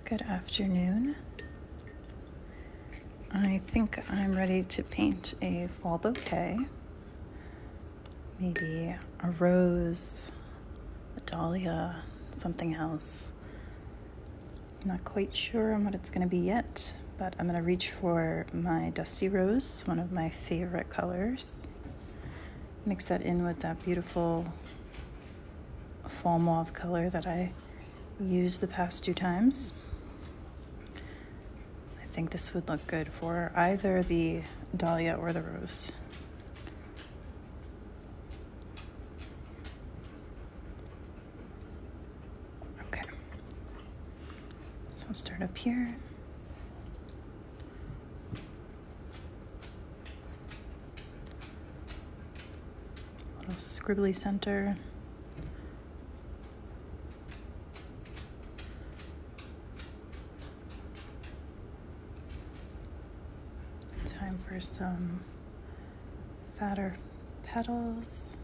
Good afternoon. I think I'm ready to paint a fall bouquet. Maybe a rose, a dahlia, something else. I'm not quite sure on what it's going to be yet, but I'm going to reach for my dusty rose, one of my favorite colors. Mix that in with that beautiful fall mauve color that I used the past 2 times. I think this would look good for either the dahlia or the rose. Okay, so I'll start up here. Little scribbly center. Time for some fatter petals.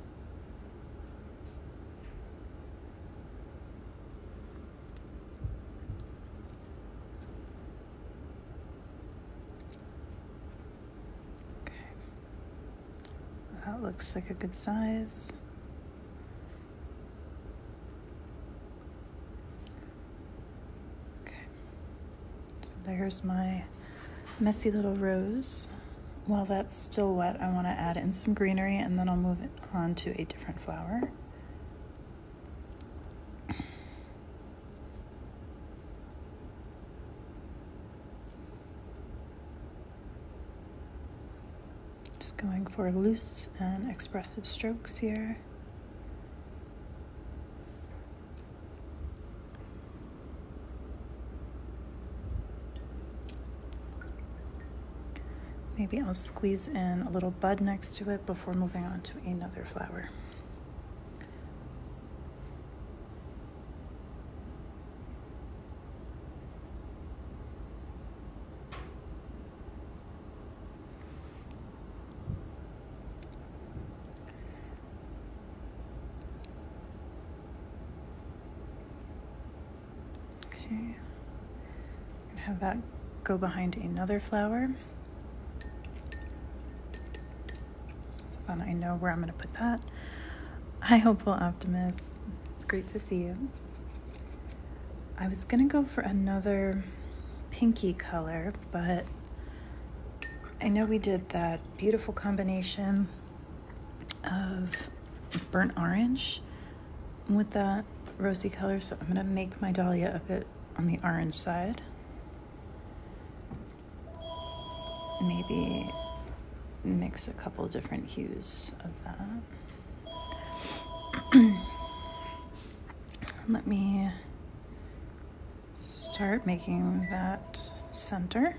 Okay. That looks like a good size. Okay. So there's my messy little rose. While that's still wet, I want to add in some greenery, and then I'll move it on to a different flower. Just going for loose and expressive strokes here. Maybe I'll squeeze in a little bud next to it before moving on to another flower. Okay, have that go behind another flower. I know where I'm going to put that. Hi, hopeful optimist. It's great to see you. I was going to go for another pinky color, but I know we did that beautiful combination of burnt orange with that rosy color, so I'm going to make my dahlia a bit on the orange side. Maybe mix a couple different hues of that. Let me start making that center.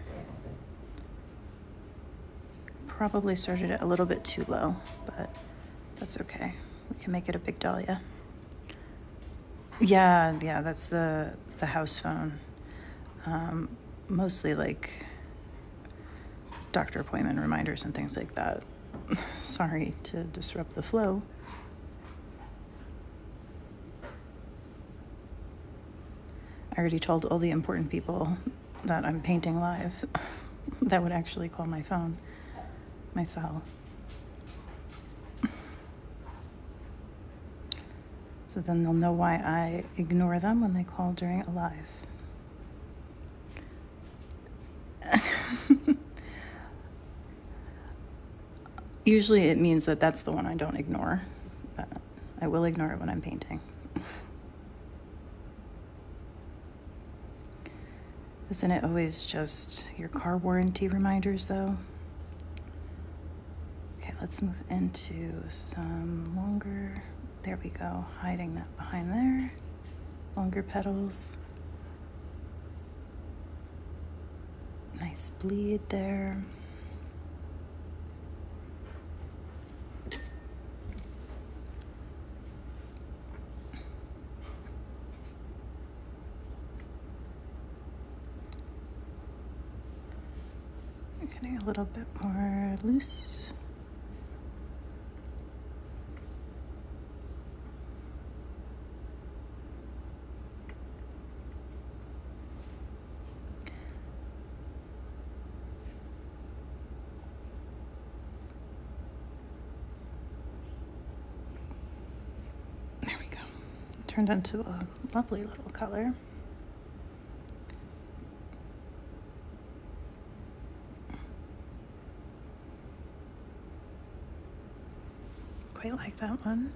Probably started it a little bit too low, but that's okay. We can make it a big dahlia. Yeah, that's the house phone. Mostly like doctor appointment reminders and things like that. Sorry to disrupt the flow. I already told all the important people that I'm painting live that would actually call my phone, my cell. So then they'll know why I ignore them when they call during a live. Usually it means that that's the one I don't ignore, but I will ignore it when I'm painting. Isn't it always just your car warranty reminders, though? Okay, let's move into some longer, there we go, hiding that behind there. Longer petals. Nice bleed there. Getting a little bit more loose. turned into a lovely little color. Quite like that one.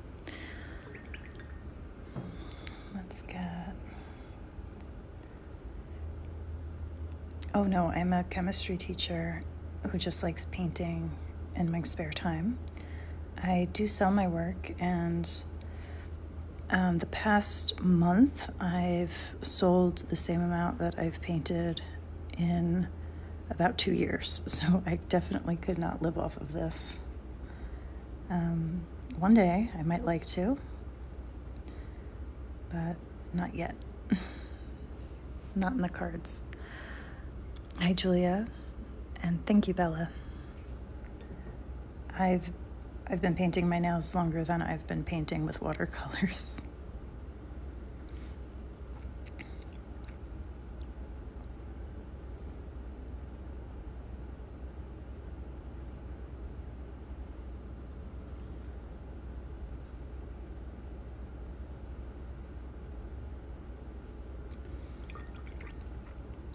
Let's get... Oh no, I'm a chemistry teacher who just likes painting in my spare time. I do sell my work, and the past month I've sold the same amount that I've painted in about 2 years, so I definitely could not live off of this. One day I might like to, but not yet. Not in the cards. Hi, Julia, and thank you, Bella. I've been painting my nails longer than I've been painting with watercolors.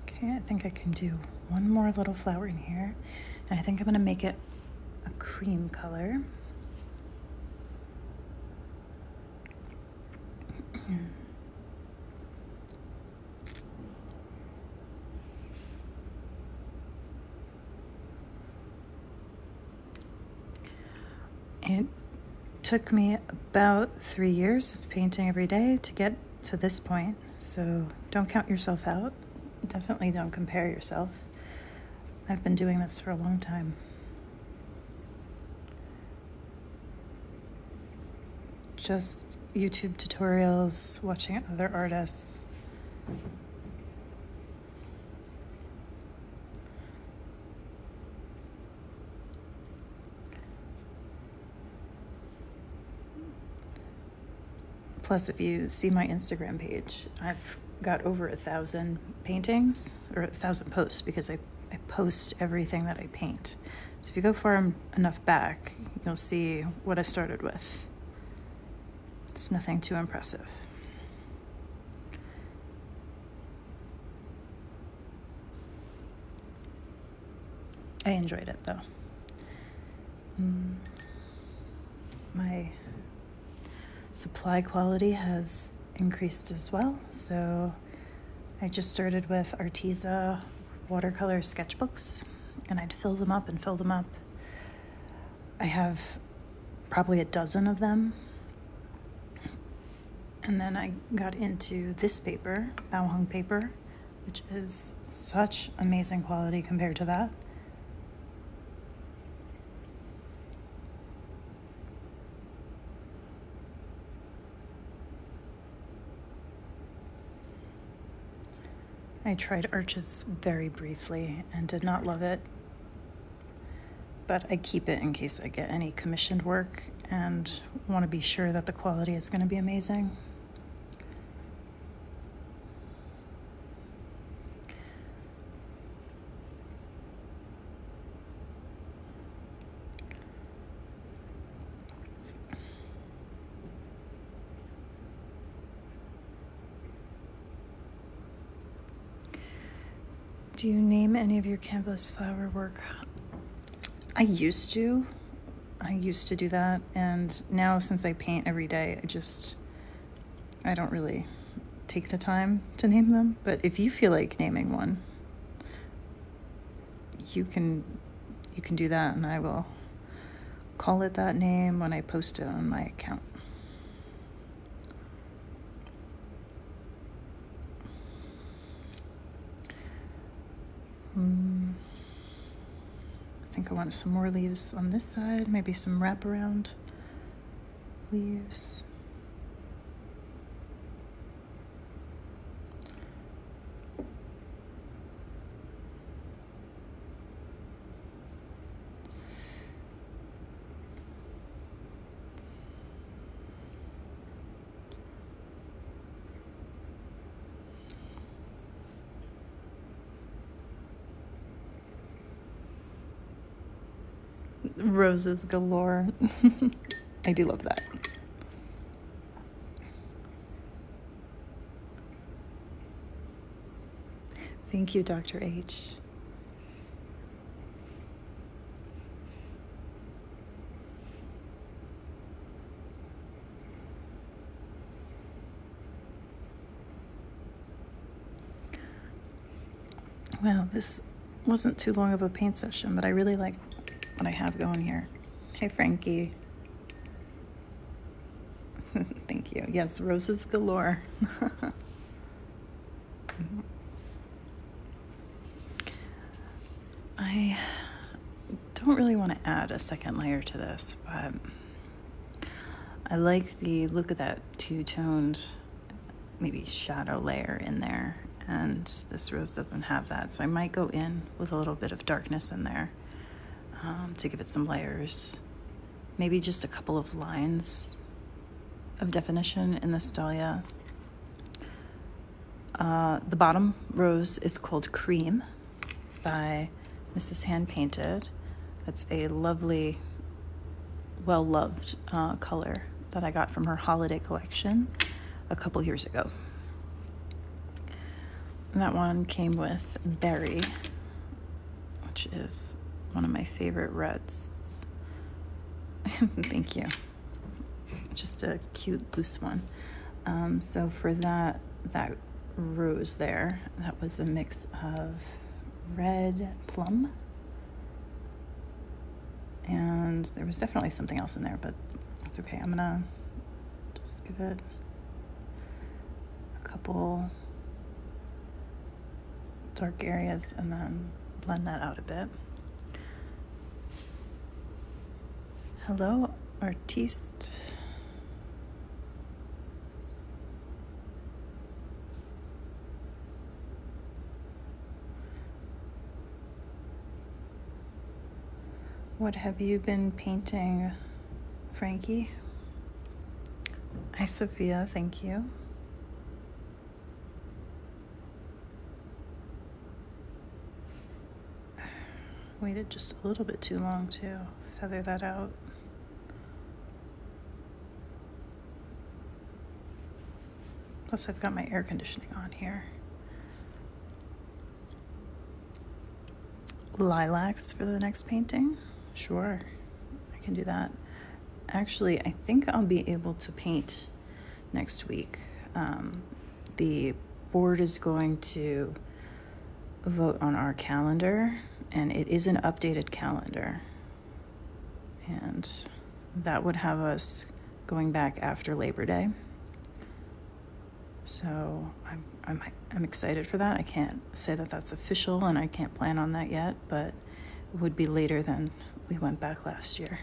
Okay, I think I can do one more little flower in here, and I think I'm going to make it a cream color. It took me about 3 years of painting every day to get to this point, so don't count yourself out. Definitely don't compare yourself. I've been doing this for a long time. Just YouTube tutorials, watching other artists. Plus, if you see my Instagram page, I've got over 1,000 paintings, or 1,000 posts, because I post everything that I paint. So if you go far enough back, you'll see what I started with. It's nothing too impressive. I enjoyed it, though. My supply quality has increased as well, so I just started with Arteza watercolor sketchbooks, and I'd fill them up and fill them up. I have probably a dozen of them, and then I got into this paper, bow hung paper, which is such amazing quality compared to that. I tried arches very briefly and did not love it, but I keep it in case I get any commissioned work and want to be sure that the quality is going to be amazing. Do you name any of your canvas flower work? I used to do that, and now since I paint every day, I don't really take the time to name them. But if you feel like naming one, you can do that, and I will call it that name when I post it on my account. I think I want some more leaves on this side, maybe some wraparound leaves. Roses galore. I do love that. Thank you, Dr. H. Wow, this wasn't too long of a paint session, but I really like what I have going here. Hey, Frankie. Thank you. Yes, roses galore. I don't really want to add a second layer to this, but I like the look of that two-toned, maybe shadow layer in there, and this rose doesn't have that, so I might go in with a little bit of darkness in there to give it some layers. Maybe just a couple of lines of definition in this dahlia. The bottom rose is called Cream by Mrs. Hand Painted. That's a lovely, well-loved color that I got from her holiday collection a couple years ago. And that one came with Berry, which is one of my favorite reds. Thank you. Just a cute loose one. So for that rose there, that was a mix of red plum, and there was definitely something else in there, but that's okay. I'm gonna just give it a couple dark areas and then blend that out a bit. Hello, artiste. What have you been painting, Frankie? Hi, Sophia, thank you. Waited just a little bit too long to feather that out. Plus I've got my air conditioning on here. Lilacs for the next painting? Sure, I can do that. Actually, I think I'll be able to paint next week. The board is going to vote on our calendar, and it is an updated calendar. And that would have us going back after Labor Day. So I'm excited for that. I can't say that that's official, and I can't plan on that yet, but it would be later than we went back last year.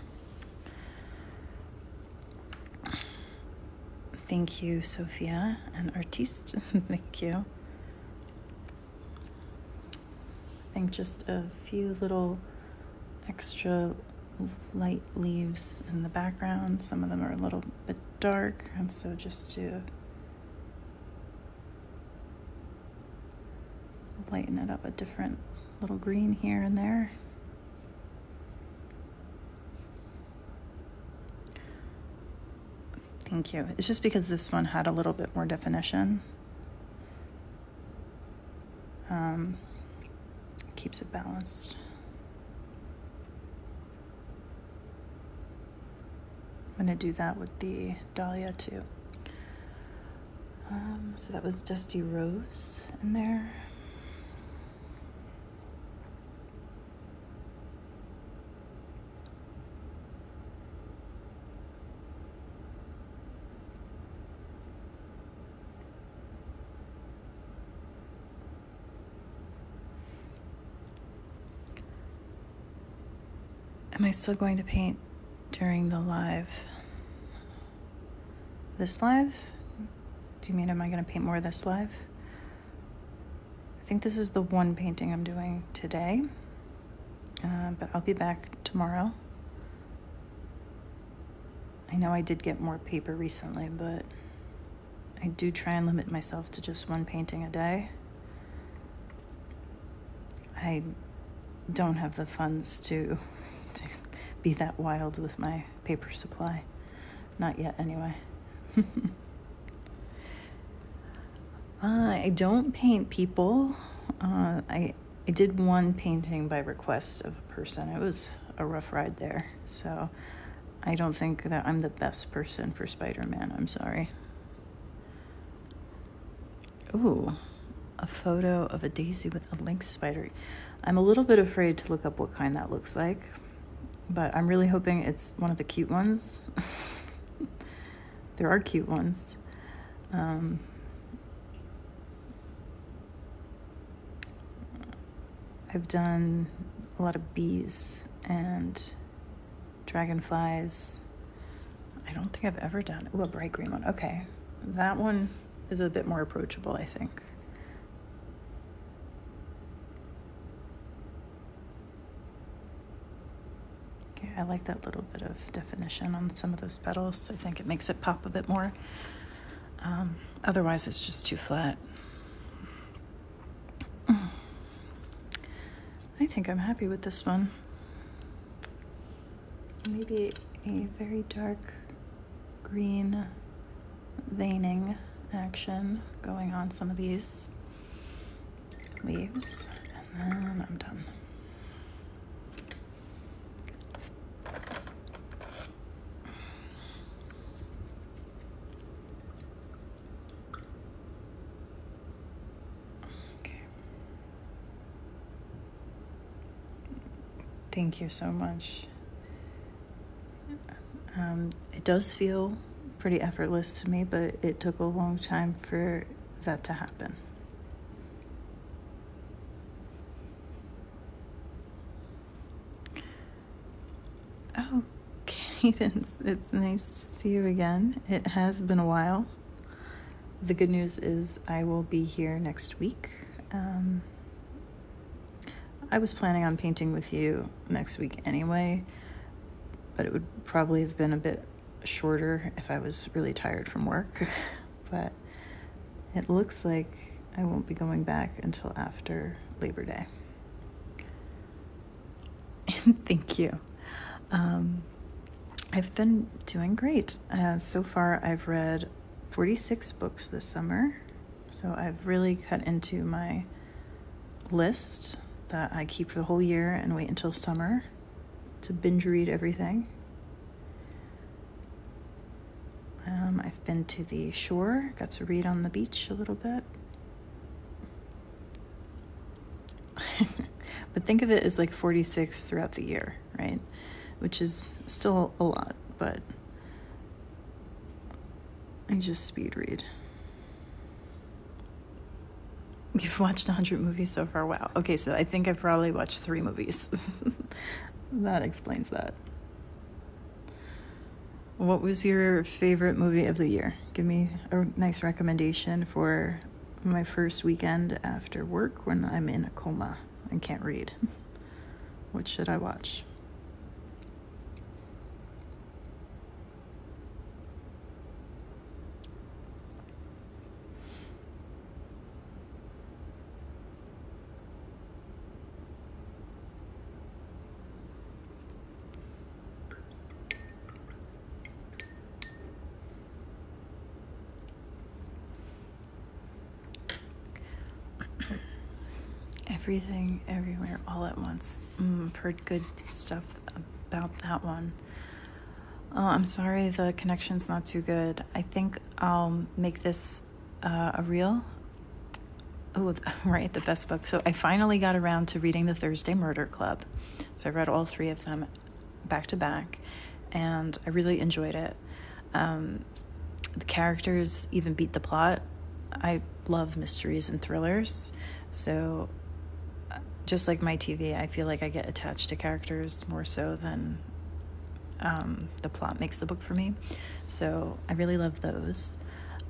Thank you, Sophia, and artiste. Thank you. I think just a few little extra light leaves in the background. Some of them are a little bit dark, and so just to lighten it up, a different little green here and there. Thank you. It's just because this one had a little bit more definition. Keeps it balanced. I'm gonna do that with the dahlia too. So that was Dusty Rose in there. Am I still going to paint during the live? This live? Do you mean am I going to paint more this live? I think this is the one painting I'm doing today, but I'll be back tomorrow. I know I did get more paper recently, but I do try and limit myself to just one painting a day. I don't have the funds to be that wild with my paper supply. Not yet, anyway. I don't paint people I did one painting by request of a person. It was a rough ride there, so I don't think that I'm the best person for Spider-Man. I'm sorry. Ooh, a photo of a daisy with a lynx spider. I'm a little bit afraid to look up what kind that looks like, but I'm really hoping it's one of the cute ones. There are cute ones. I've done a lot of bees and dragonflies. I don't think I've ever done, a bright green one. Okay, that one is a bit more approachable, I think. Okay, I like that little bit of definition on some of those petals. I think it makes it pop a bit more. Otherwise, it's just too flat. I think I'm happy with this one. Maybe a very dark green veining action going on some of these leaves, and then I'm done. Okay. Thank you so much. It does feel pretty effortless to me, but it took a long time for that to happen. Oh, Cadence, it's nice to see you again. It has been a while. The good news is I will be here next week. I was planning on painting with you next week anyway, but it would probably have been a bit shorter if I was really tired from work. But it looks like I won't be going back until after Labor Day. Thank you. I've been doing great. So far, I've read 46 books this summer. So I've really cut into my list that I keep for the whole year and wait until summer to binge read everything. I've been to the shore, got to read on the beach a little bit. But think of it as like 46 throughout the year, right? Which is still a lot, but I just speed read. You've watched 100 movies so far? Wow. Okay, so I think I've probably watched 3 movies. That explains that. What was your favorite movie of the year? Give me a nice recommendation for my first weekend after work when I'm in a coma and can't read. What should I watch? Everything, Everywhere, All at Once. I've heard good stuff about that one. Oh, I'm sorry the connection's not too good. I think I'll make this a reel. Oh, right, the best book. So I finally got around to reading The Thursday Murder Club. So I read all 3 of them back to back, and I really enjoyed it. The characters even beat the plot. I love mysteries and thrillers, so just like my TV, I feel like I get attached to characters more so than the plot makes the book for me. So I really love those.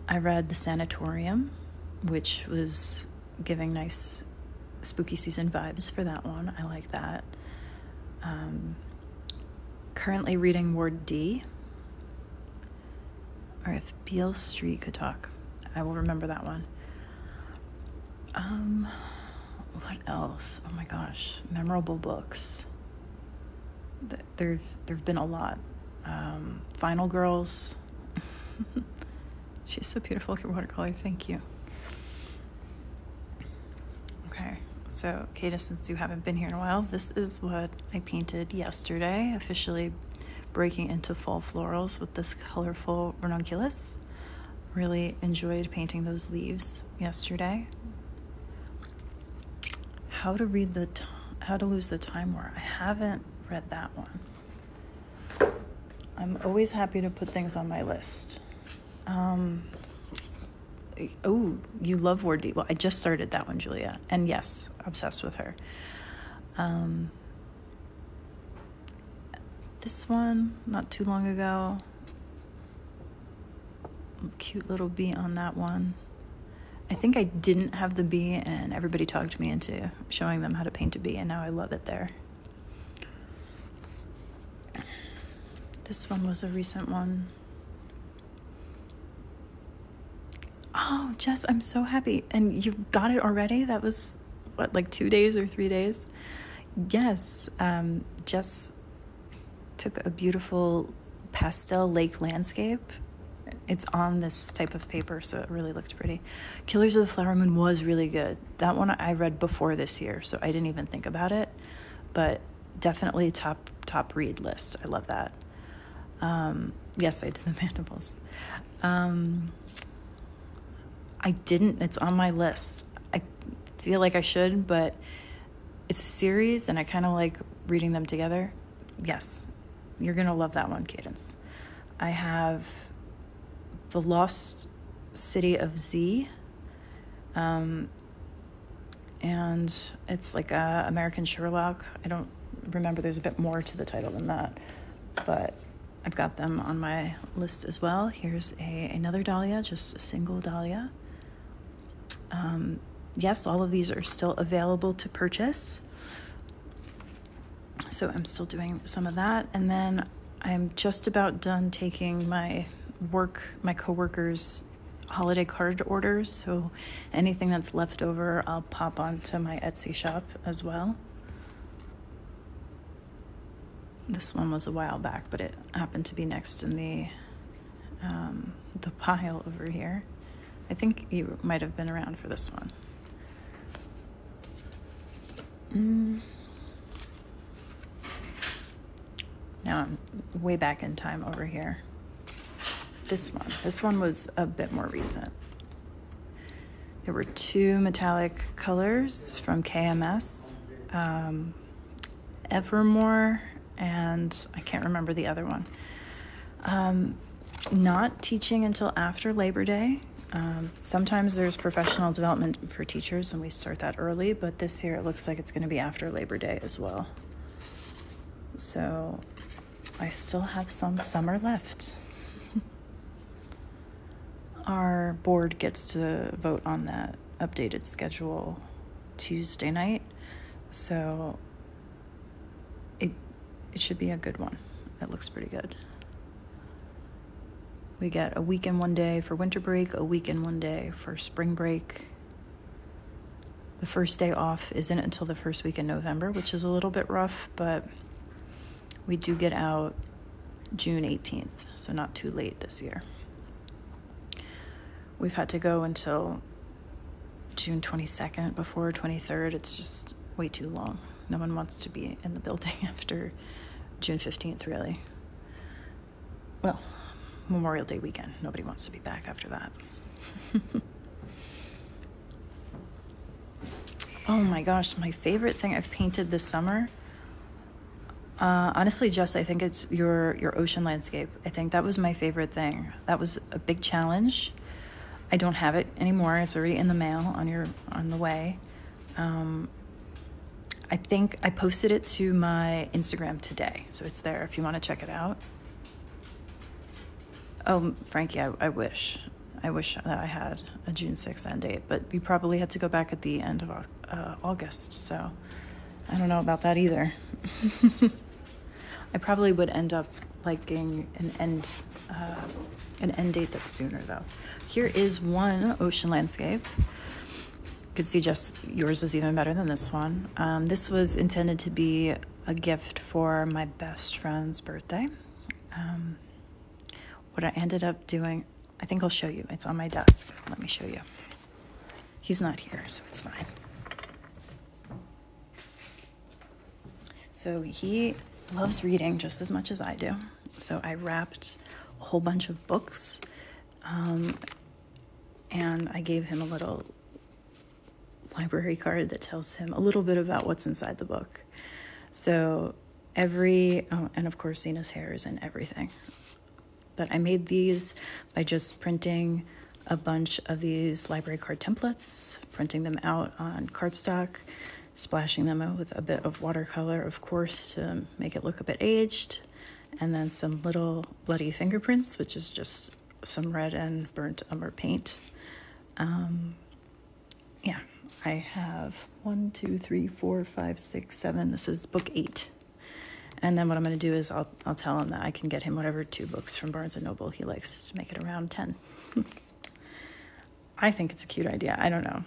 I read The Sanatorium, which was giving nice spooky season vibes for that one. I like that. Currently reading Ward D, or If Beale Street Could Talk. I will remember that one. What else? Oh my gosh, memorable books. There've been a lot. Final Girls. She's so beautiful, your watercolor. Thank you. Okay. So, Kata, since you haven't been here in a while, this is what I painted yesterday, officially breaking into fall florals with this colorful ranunculus. Really enjoyed painting those leaves yesterday. How to lose the time war. I haven't read that one. I'm always happy to put things on my list. Oh, you love Ward D. Well, I just started that one, Julia. And yes, obsessed with her. This one, not too long ago. Cute little bee on that one. I think I didn't have the bee, and everybody talked me into showing them how to paint a bee, and now I love it there. This one was a recent one. Oh, Jess, I'm so happy. And you got it already? That was, what, like 2 days or 3 days? Yes. Jess took a beautiful pastel lake landscape. It's on this type of paper, so it really looked pretty. Killers of the Flower Moon was really good. That one I read before this year, so I didn't even think about it. But definitely top read list. I love that. Yes, I did the mandibles. I didn't. It's on my list. I feel like I should, but it's a series, and I kind of like reading them together. Yes, you're going to love that one, Cadence. I have The Lost City of Z, and it's like a American Sherlock. I don't remember. There's a bit more to the title than that, but I've got them on my list as well. Here's another dahlia, just a single dahlia. Yes, all of these are still available to purchase. So I'm still doing some of that. And then I'm just about done taking my coworkers' holiday card orders. So anything that's left over, I'll pop onto my Etsy shop as well. This one was a while back, but it happened to be next in the pile over here. I think you might have been around for this one. Now I'm way back in time over here. This one was a bit more recent. There were 2 metallic colors from KMS, Evermore, and I can't remember the other one. Not teaching until after Labor Day. Sometimes there's professional development for teachers, and we start that early, but this year it looks like it's going to be after Labor Day as well. So I still have some summer left. Our board gets to vote on that updated schedule Tuesday night, so it should be a good one. It looks pretty good. We get a week and 1 day for winter break, a week and 1 day for spring break. The first day off isn't until the first week in November, which is a little bit rough, but we do get out June 18th, so not too late this year. We've had to go until June 22nd before 23rd. It's just way too long. No one wants to be in the building after June 15th, really. Well, Memorial Day weekend. Nobody wants to be back after that. Oh my gosh, my favorite thing I've painted this summer. Honestly, Jess, I think it's your ocean landscape. I think that was my favorite thing. That was a big challenge. I don't have it anymore. It's already in the mail on the way. I think I posted it to my Instagram today, so it's there if you want to check it out. Oh, Frankie, I wish that I had a June 6th end date, but you probably had to go back at the end of August, so I don't know about that either. I probably would end up liking an end date that's sooner, though. Here is one ocean landscape. You could see just yours is even better than this one. This was intended to be a gift for my best friend's birthday. What I ended up doing, I think I'll show you. It's on my desk. Let me show you. He's not here, so it's fine. So he loves reading just as much as I do. So I wrapped a whole bunch of books, and I gave him a little library card that tells him a little bit about what's inside the book. So and of course Zena's hair is in everything. But I made these by just printing a bunch of these library card templates, printing them out on cardstock, splashing them with a bit of watercolor, of course, to make it look a bit aged, and then some little bloody fingerprints, which is just some red and burnt umber paint. Yeah, I have 1, 2, 3, 4, 5, 6, 7. This is book 8. And then what I'm going to do is I'll tell him that I can get him whatever 2 books from Barnes & Noble he likes to make it around 10. I think it's a cute idea. I don't know.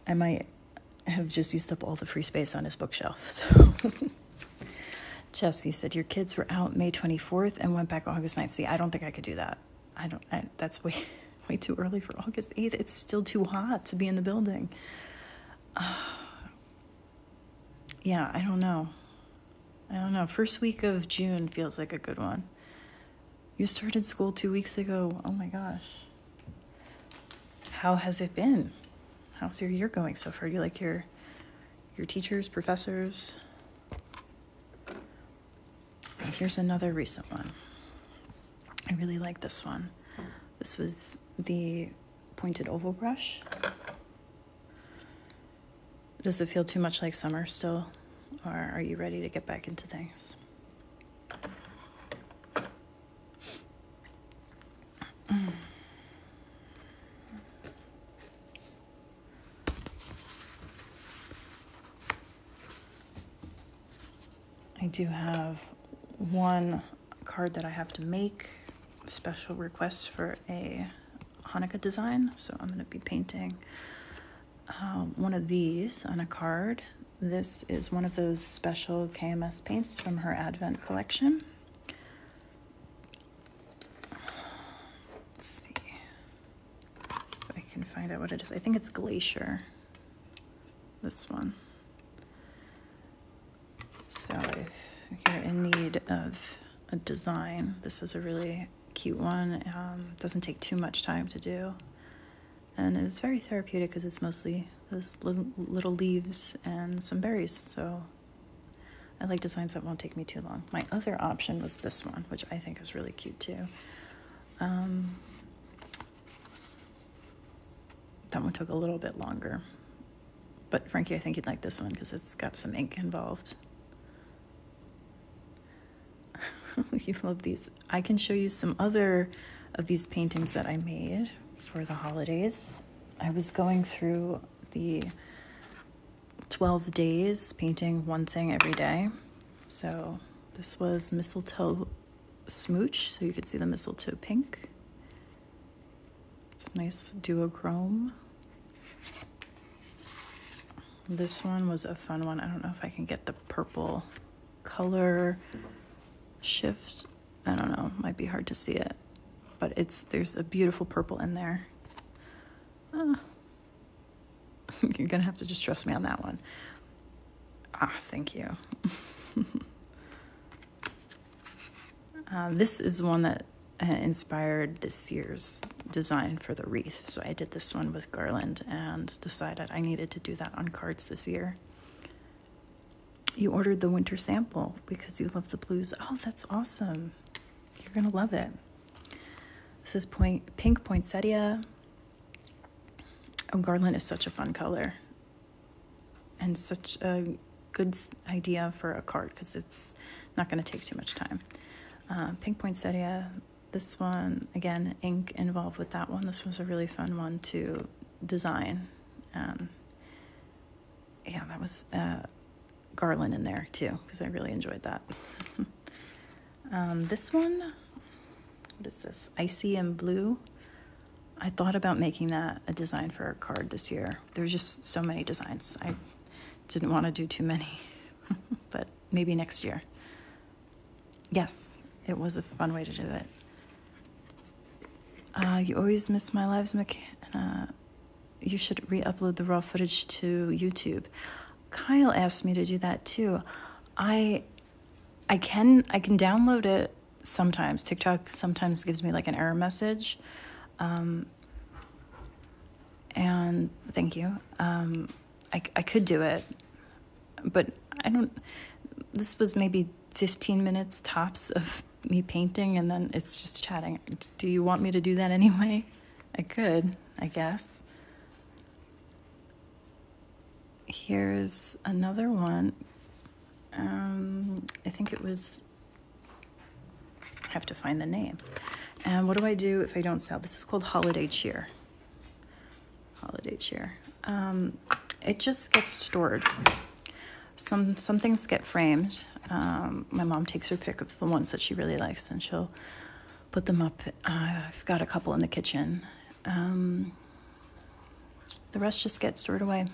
I might have just used up all the free space on his bookshelf. So Jesse said, your kids were out May 24th and went back August 9th. See, I don't think I could do that. That's way too early for August 8th. It's still too hot to be in the building. Yeah, I don't know. First week of June feels like a good one. You started school 2 weeks ago. Oh my gosh. How has it been? How's your year going so far? Do you like your teachers, professors? Here's another recent one. I really like this one. This was the pointed oval brush. Does it feel too much like summer still? Or are you ready to get back into things? I do have one card that I have to make, special request for a Hanukkah design. So I'm going to be painting one of these on a card. This is one of those special KMS paints from her Advent collection. Let's see if I can find out what it is. I think it's Glacier, this one. So if you're in need of a design, this is a really cute one. Doesn't take too much time to do. And it's very therapeutic because it's mostly those little leaves and some berries. So I like designs that won't take me too long. My other option was this one, which I think is really cute too. That one took a little bit longer. But Frankie, I think you'd like this one because it's got some ink involved. You love these. I can show you some other of these paintings that I made for the holidays. I was going through the 12 days painting one thing every day. So this was mistletoe smooch, so you could see the mistletoe pink. It's a nice duochrome. This one was a fun one. I don't know if I can get the purple color shift. I don't know, might be hard to see it, but there's a beautiful purple in there. You're gonna have to just trust me on that one. Thank you. This is one that inspired this year's design for the wreath. So I did this one with garland and decided I needed to do that on cards this year. You ordered the winter sample because you love the blues. Oh, that's awesome. You're gonna love it. This is pink poinsettia. Oh, garland is such a fun color and such a good idea for a card because it's not going to take too much time. Pink poinsettia. This one, again, ink involved with that one. This was a really fun one to design. Yeah, that was garland in there too because I really enjoyed that. This one, what is this? Icy and blue. I thought about making that a design for a card this year. There's just so many designs. I didn't want to do too many, but maybe next year. Yes, it was a fun way to do it. You always miss my lives, McKenna. You should re-upload the raw footage to YouTube. Kyle asked me to do that too. I can download it sometimes. TikTok sometimes gives me like an error message. And thank you. I could do it, but this was maybe 15 minutes tops of me painting, and then it's just chatting. Do you want me to do that anyway? I could, I guess. Here's another one. I think it was, I have to find the name. And what do I do if I don't sell? This is called Holiday Cheer. Holiday Cheer. It just gets stored. Some things get framed. My mom takes her pick of the ones that she really likes, and she'll put them up. I've got a couple in the kitchen. The rest just get stored away.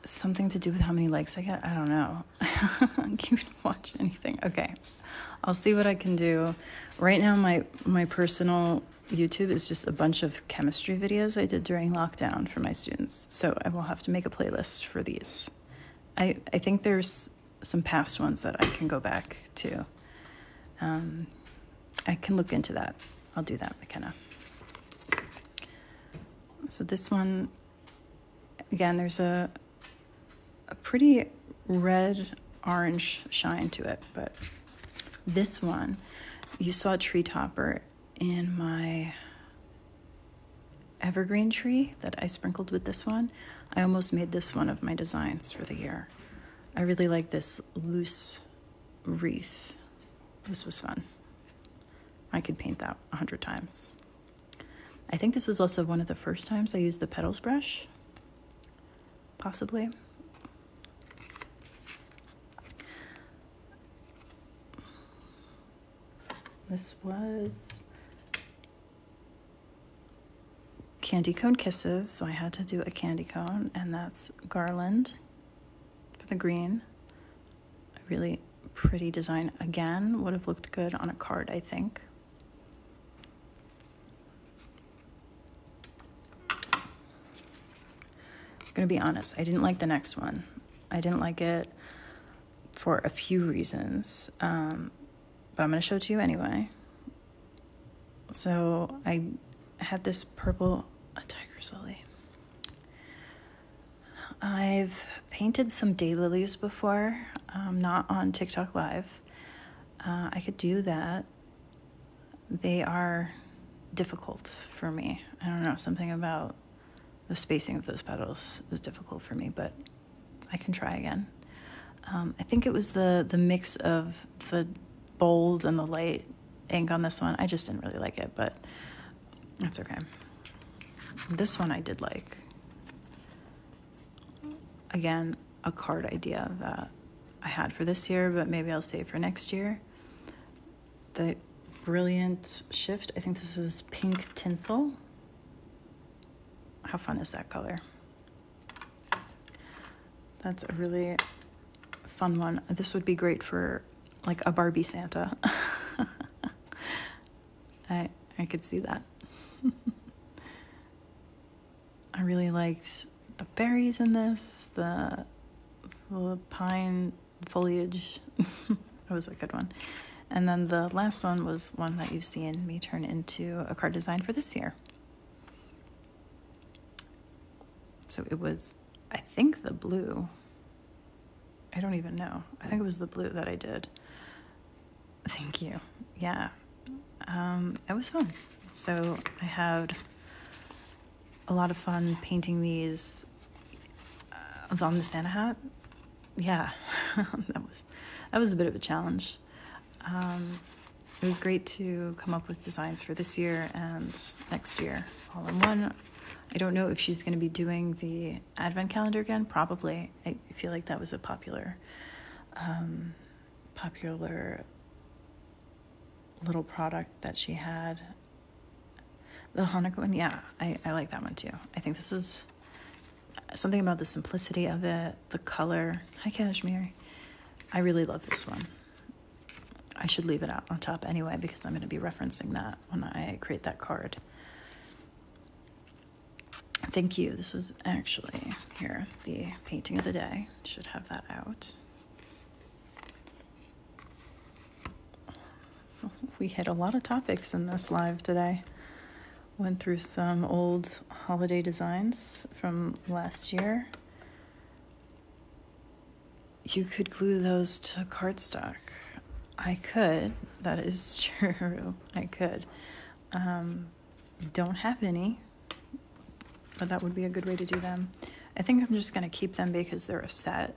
Something to do with how many likes I get? I don't know. You can watch anything. Okay. I'll see what I can do. Right now, my personal YouTube is just a bunch of chemistry videos I did during lockdown for my students. So I will have to make a playlist for these. I think there's some past ones that I can go back to. I can look into that. I'll do that, McKenna. So this one, again, there's a pretty red-orange shine to it, but this one, you saw a tree topper in my evergreen tree that I sprinkled with this one. I almost made this one of my designs for the year. I really like this loose wreath. This was fun. I could paint that 100 times. I think this was also one of the first times I used the petals brush, possibly. This was Candy Cone Kisses, so I had to do a candy cone, and that's Garland for the green. A really pretty design. Again, would have looked good on a card, I think. I'm gonna be honest, I didn't like the next one. I didn't like it for a few reasons, but I'm gonna show it to you anyway. So I had this purple tiger's lily. I've painted some daylilies before, not on TikTok Live. I could do that. They are difficult for me. I don't know, something about the spacing of those petals is difficult for me, but I can try again. I think it was the mix of the bold and the light ink on this one. I just didn't really like it, but that's okay. This one I did like. Again, a card idea that I had for this year, but maybe I'll save for next year. The Brilliant Shift. I think this is pink tinsel. How fun is that color? That's a really fun one. This would be great for like a Barbie Santa. I could see that. I really liked the berries in this, the pine foliage. That was a good one. And then the last one was one that you've seen me turn into a card design for this year. So it was, I think, the blue. I don't even know. I think it was the blue that I did. Thank you. Yeah. It was fun. So I had a lot of fun painting these on the Santa hat. Yeah, that was a bit of a challenge. It was great to come up with designs for this year and next year all in one. I don't know if she's going to be doing the advent calendar again. Probably. I feel like that was a popular little product that she had. The Hanukkah one, yeah, I like that one too. I think this is something about the simplicity of it, the color. Hi, Cashmere. I really love this one. I should leave it out on top anyway because I'm going to be referencing that when I create that card. thank you. This was actually, here, the painting of the day. Should have that out. We hit a lot of topics in this live today. Went through some old holiday designs from last year. You could glue those to cardstock. I could. That is true. I could. Don't have any, but that would be a good way to do them. I think I'm just going to keep them because they're a set.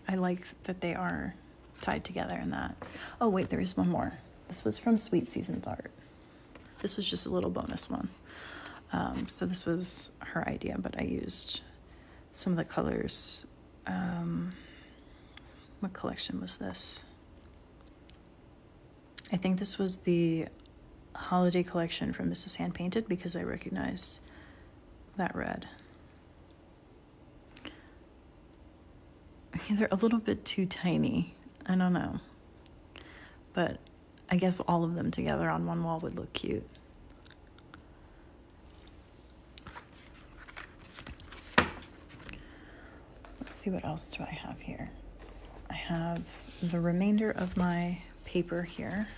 I like that they are tied together in that. Oh, wait, there is one more. This was from Sweet Season's art. This was just a little bonus one. So this was her idea, but I used some of the colors. What collection was this? I think this was the holiday collection from Mrs. Hand Painted because I recognized that red. They're a little bit too tiny. I don't know. But I guess all of them together on one wall would look cute. Let's see, what else do I have here? I have the remainder of my paper here.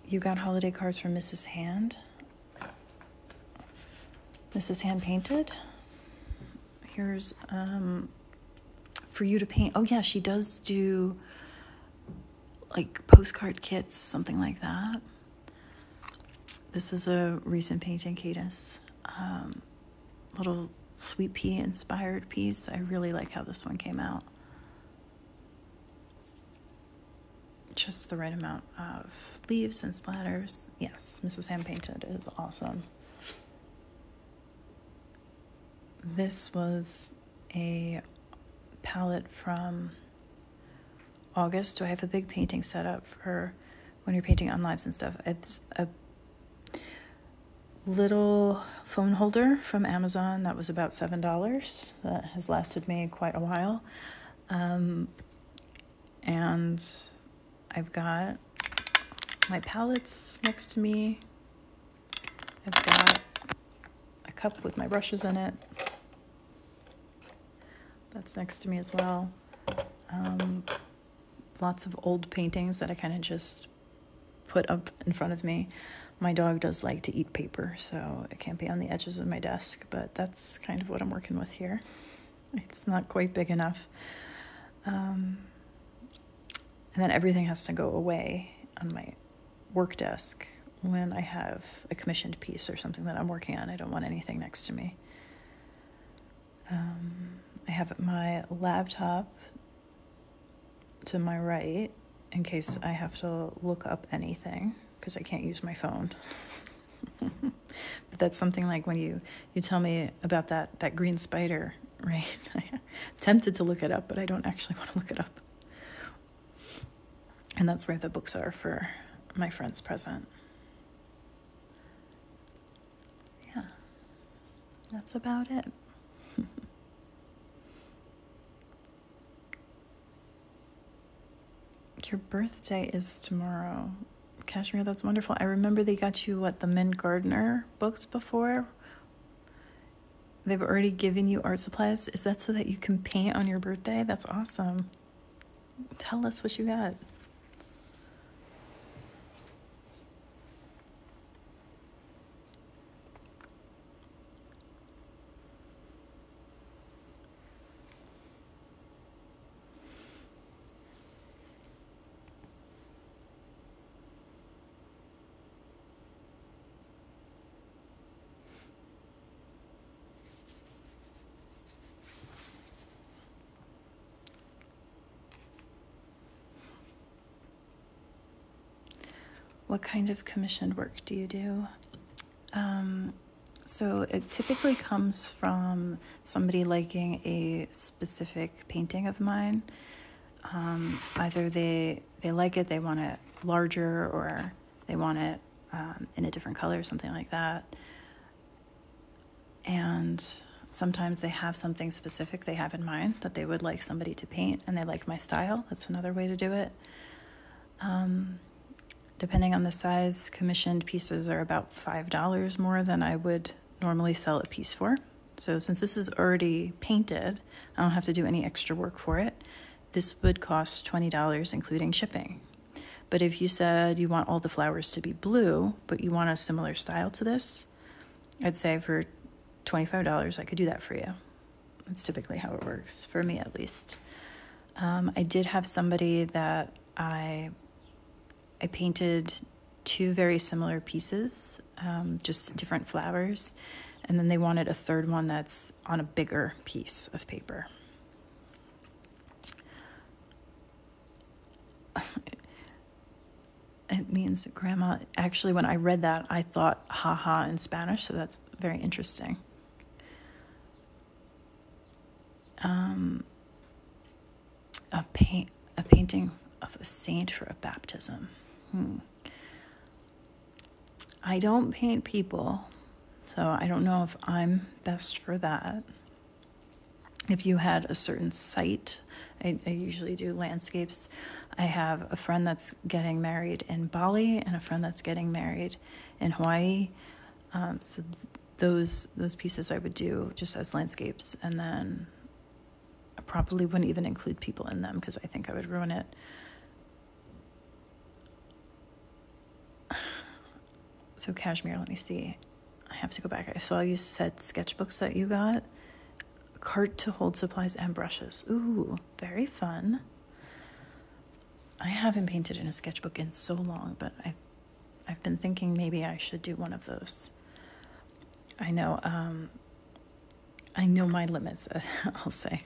You got holiday cards from Mrs. Hand. Mrs. Hand Painted. Here's for you to paint. Oh yeah, she does do like postcard kits, something like that. This is a recent painting, Cadence. Little sweet pea inspired piece. I really like how this one came out. Just the right amount of leaves and splatters. Yes, Mrs. Hand Painted is awesome. This was a palette from August. So I have a big painting set up for when you're painting on lives and stuff. It's a little phone holder from Amazon that was about $7. That has lasted me quite a while. And I've got my palettes next to me. I've got a cup with my brushes in it. That's next to me as well. Lots of old paintings that I kind of just put up in front of me. My dog does like to eat paper, so it can't be on the edges of my desk, but that's kind of what I'm working with here. It's not quite big enough. And then everything has to go away on my work desk when I have a commissioned piece or something that I'm working on. I don't want anything next to me. I have my laptop to my right in case I have to look up anything because I can't use my phone. But that's something like when you tell me about that green spider, right? I'm tempted to look it up, but I don't actually want to look it up. And that's where the books are for my friend's present. Yeah, that's about it. Your birthday is tomorrow. Kashmir, that's wonderful. I remember they got you, the Mint Gardner books before? They've already given you art supplies. Is that so that you can paint on your birthday? That's awesome. Tell us what you got. What kind of commissioned work do you do? So it typically comes from somebody liking a specific painting of mine. Either they like it, they want it larger, or they want it in a different color, something like that. And sometimes they have something specific they have in mind that they would like somebody to paint, and they like my style. That's another way to do it. Depending on the size, commissioned pieces are about $5 more than I would normally sell a piece for. So since this is already painted, I don't have to do any extra work for it. This would cost $20, including shipping. But if you said you want all the flowers to be blue, but you want a similar style to this, I'd say for $25, I could do that for you. That's typically how it works, for me at least. I did have somebody that I painted two very similar pieces, just different flowers, and then they wanted a third one that's on a bigger piece of paper. It means grandma. Actually, when I read that, I thought haha in Spanish, so that's very interesting. A painting of a saint for a baptism. I don't paint people, so I don't know if I'm best for that. If you had a certain site, I usually do landscapes. I have a friend that's getting married in Bali and a friend that's getting married in Hawaii. So those pieces I would do just as landscapes, and then I probably wouldn't even include people in them because I think I would ruin it. So cashmere, let me see. I have to go back. I saw you said sketchbooks that you got. Cart to hold supplies and brushes. Ooh, very fun. I haven't painted in a sketchbook in so long, but I've been thinking maybe I should do one of those. I know my limits, I'll say.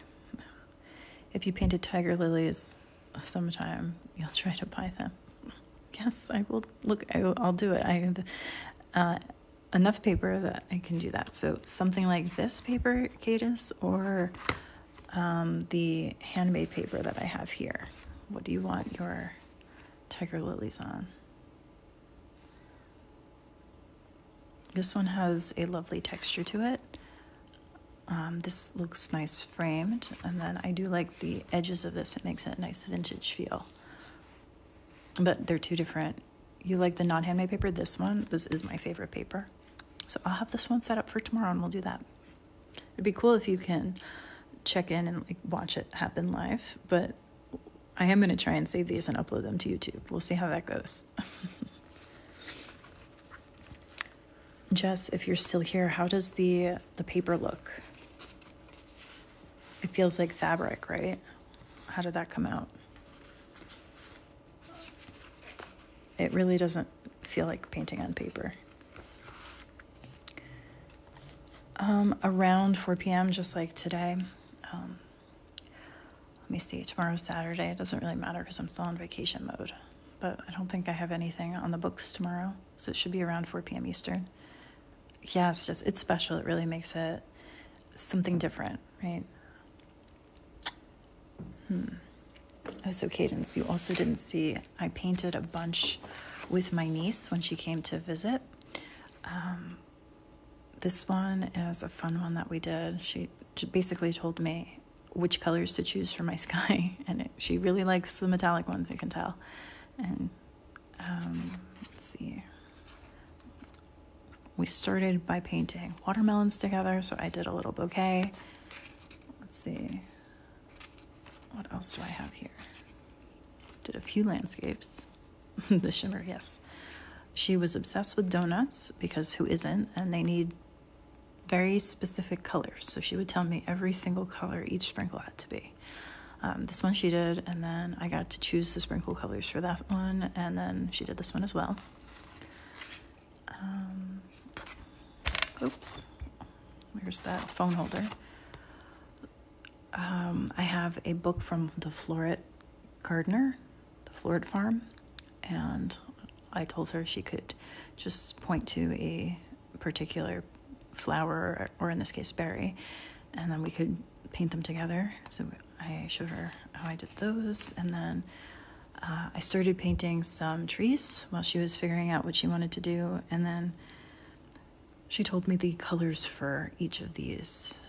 If you painted tiger lilies sometime, you'll try to buy them. Yes, I will. Look, I'll do it. I have enough paper that I can do that. So something like this paper, Cadence, or the handmade paper that I have here. What do you want your tiger lilies on? This one has a lovely texture to it. This looks nice framed, and then I do like the edges of this. It makes it a nice vintage feel. But they're two different. You like the non-handmade paper? This is my favorite paper. So I'll have this one set up for tomorrow, and we'll do that. It'd be cool if you can check in and watch it happen live, but I am going to try and save these and upload them to YouTube. We'll see how that goes. Jess, if you're still here, how does the paper look? It feels like fabric, right? How did that come out? It really doesn't feel like painting on paper. Around 4 p.m., just like today. Let me see, tomorrow's Saturday. It doesn't really matter because I'm still on vacation mode. But I don't think I have anything on the books tomorrow. So it should be around 4 p.m. Eastern. Yeah, it's special. It really makes it something different, right? Oh, so Cadence, you also didn't see, I painted a bunch with my niece when she came to visit. This one is a fun one that we did. She basically told me which colors to choose for my sky, and she really likes the metallic ones, you can tell. And let's see. We started by painting watermelons together, so I did a little bouquet. Let's see. What else do I have here? Did a few landscapes. The shimmer, yes. She was obsessed with donuts, because who isn't? And they need very specific colors. So she would tell me every single color each sprinkle had to be. This one she did, and then I got to choose the sprinkle colors for that one, and then she did this one as well. Oops. Where's that phone holder? I have a book from the Floret gardener, the Floret farm, and I told her she could just point to a particular flower, or in this case berry, and then we could paint them together. So I showed her how I did those, and then I started painting some trees while she was figuring out what she wanted to do, and then she told me the colors for each of these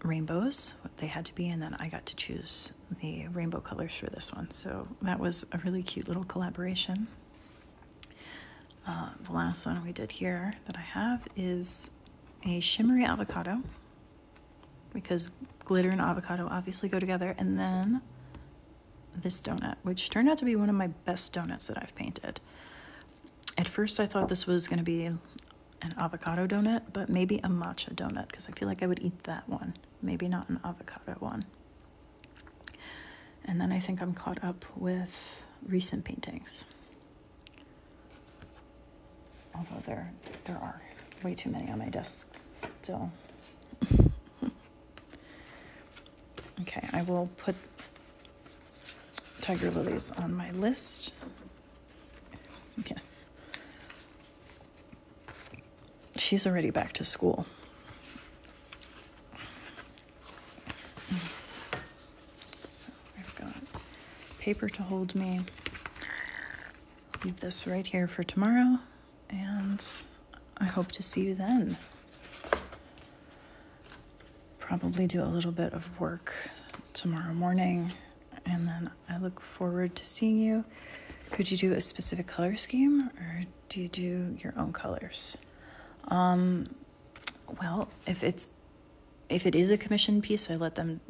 rainbows, what they had to be, and then I got to choose the rainbow colors for this one. So that was a really cute little collaboration. The last one we did here that I have is a shimmery avocado, because glitter and avocado obviously go together, and then this donut, which turned out to be one of my best donuts that I've painted. At first I thought this was going to be an avocado donut, but maybe a matcha donut, because I feel like I would eat that one, maybe not an avocado one. And then I think I'm caught up with recent paintings, although there are way too many on my desk still. Okay, I will put tiger lilies on my list. Okay. She's already back to school. So I've got paper to hold me. Leave this right here for tomorrow, and I hope to see you then. Probably do a little bit of work tomorrow morning, and then I look forward to seeing you. Could you do a specific color scheme, or do you do your own colors? Well, if it is a commission piece, I let them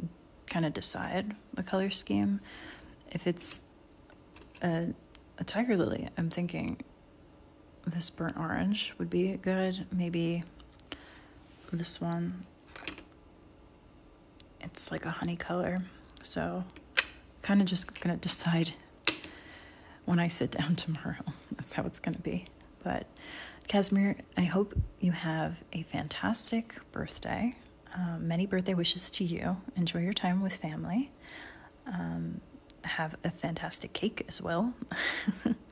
kind of decide the color scheme. If it's a tiger lily, I'm thinking this burnt orange would be good. Maybe this one. It's like a honey color, so kind of just gonna decide when I sit down tomorrow. That's how it's gonna be. But Casimir, I hope you have a fantastic birthday. Many birthday wishes to you. Enjoy your time with family. Have a fantastic cake as well.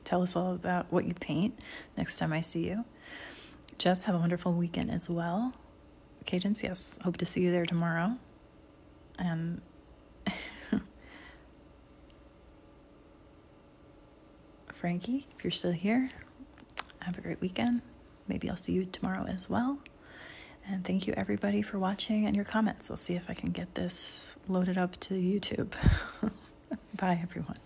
Tell us all about what you paint next time I see you. Jess, have a wonderful weekend as well. Cadence, yes, hope to see you there tomorrow. And Frankie, if you're still here, have a great weekend. Maybe I'll see you tomorrow as well. And thank you everybody for watching and your comments. I'll see if I can get this loaded up to YouTube. Bye everyone.